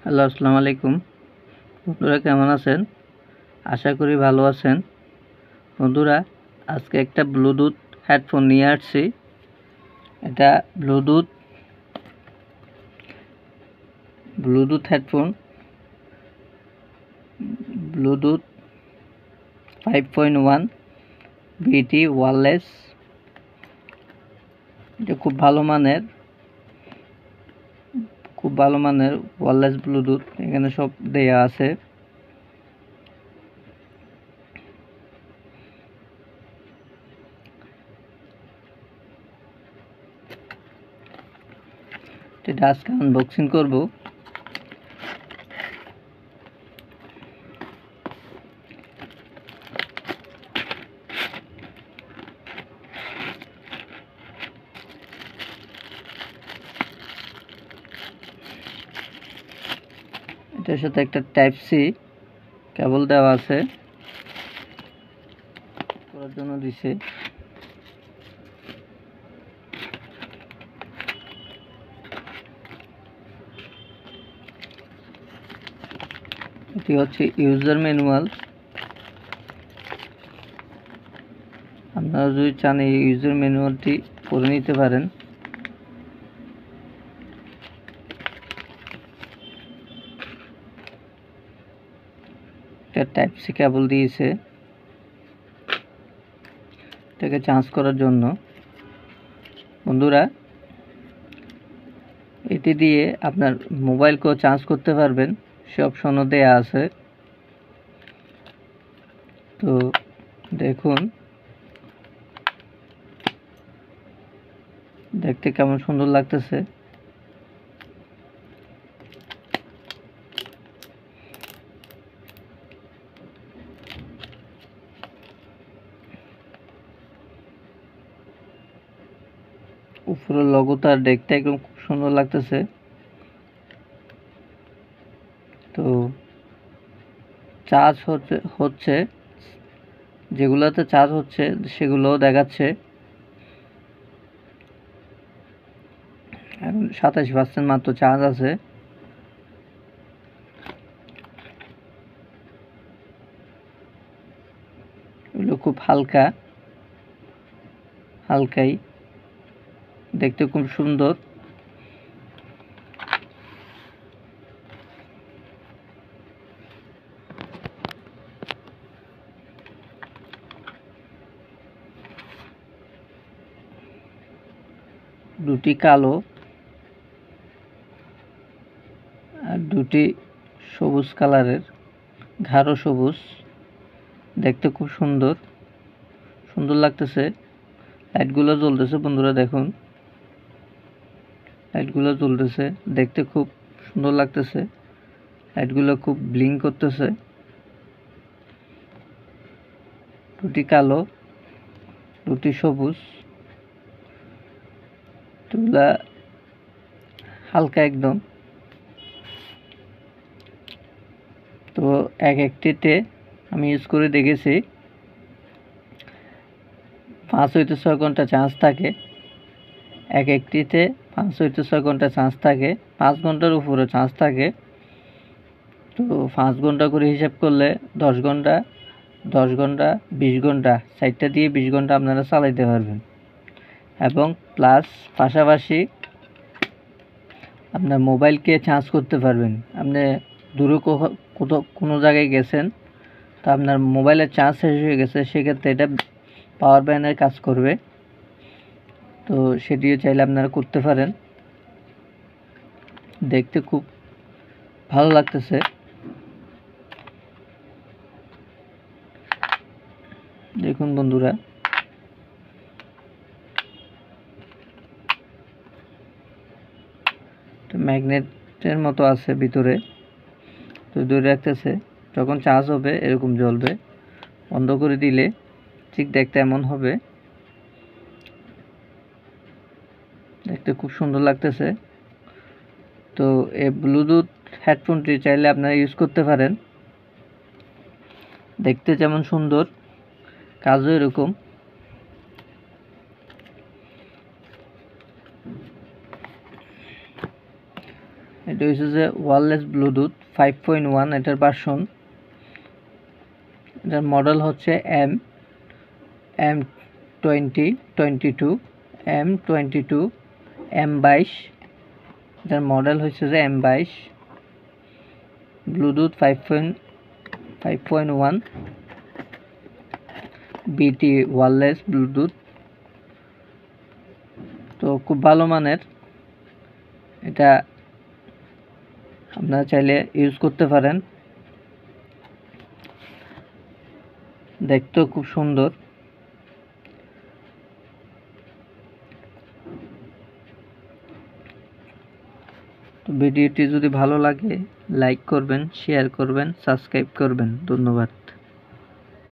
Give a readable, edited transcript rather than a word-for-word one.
Hello, আসসালামু আলাইকুম। বন্ধুরা কেমন আছেন? আশা করি ভালো আছেন। বন্ধুরা, আজকে একটা ব্লুটুথ হেডফোন নিয়ে আসছি। এটা ব্লুটুথ হেডফোন, ব্লুটুথ 5.1 বিটি ওয়্যারলেস। এটা খুব ভালো মানের ওয়্যারলেস ব্লুটুথ। এখানে সব দেয়া আছে। এটা আজকে আনবক্সিং করব। এটার সাথে একটা টাইপ সি কেবল দেওয়া আছে, করার জন্য দিছে। এটি হচ্ছে ইউজার ম্যানুয়াল। আপনারা যদি চান এই ইউজার ম্যানুয়ালটি পড়ে নিতে পারেন। একটা টাইপ সি কেবল দিয়েছে এটাকে চার্জ করার জন্য। বন্ধুরা, এটি দিয়ে আপনার মোবাইলকেও চার্জ করতে পারবেন, সে অপশনও দেয়া আছে। তো দেখুন, দেখতে কেমন সুন্দর লাগতেছে। উপরের লোগোটা দেখতে একদম খুব সুন্দর লাগতেছে। তো চার্জ হচ্ছে যেগুলোতে চার্জ হচ্ছে সেগুলোও দেখাচ্ছে। এখন 27% মাত্র চার্জ আছে। এগুলো খুব হালকাই, দেখতে খুব সুন্দর। দুটি কালো আর দুটি সবুজ কালারের, গাঢ় সবুজ, দেখতে খুব সুন্দর লাগতেছে। লাইটগুলো জ্বলতেছে বন্ধুরা, দেখুন লাইটগুলো জ্বলতেছে, দেখতে খুব সুন্দর লাগতেছে। লাইটগুলো খুব ব্লিঙ্ক করতেছে। দুটি কালো, দুটি সবুজ, এগুলা হালকা একদম। তো একটিতে আমি ইউজ করে দেখেছি 5 হইতে 6 ঘন্টা চার্জ থাকে। একটিতে 5 হইতে 6 ঘন্টা চার্জ থাকে, 5 ঘন্টার উপরে চার্জ থাকে। তো 5 ঘন্টা করে হিসাব করলে 10 ঘন্টা 20 ঘন্টা, 4টা দিয়ে 20 ঘন্টা আপনারা চালাইতে পারবেন। এবং প্লাস পাশাপাশি আপনার মোবাইলকে চার্জ করতে পারবেন। আপনি দূরে কোনো জায়গায় গেছেন, তো আপনার মোবাইলের চার্জ শেষ হয়ে গেছে, সেক্ষেত্রে এটা পাওয়ার ব্যাংকের কাজ করবে। তো সেটিও চাইলে আপনারা করতে পারেন। দেখতে খুব ভালো লাগতেছে। দেখুন বন্ধুরা, ম্যাগনেটের মতো আছে ভিতরে, তো দূরে রাখতেছে। যখন চার্জ হবে এরকম জ্বলবে, বন্ধ করে দিলে ঠিক দেখতে এমন হবে। দেখতে খুব সুন্দর লাগতেছে। তো এই ব্লুটুথ হেডফোনটি চাইলে আপনারা ইউজ করতে পারেন। দেখতে যেমন সুন্দর, কাজও এরকম। এটা হচ্ছে যে ওয়্যারলেস ব্লুটুথ 5.1 এটার ভার্সন। এটার মডেল হচ্ছে M20 M22 M22 এটার মডেল হচ্ছে যে M22 ব্লুটুথ 5.1 বিটি ওয়্যারলেস ব্লুটুথ। তো খুব ভালো মানের, এটা আপনারা চাইলে ইউজ করতে পারেন, দেখতেও খুব সুন্দর। তো ভিডিওটি যদি ভালো লাগে লাইক করবেন, শেয়ার করবেন, সাবস্ক্রাইব করবেন। ধন্যবাদ।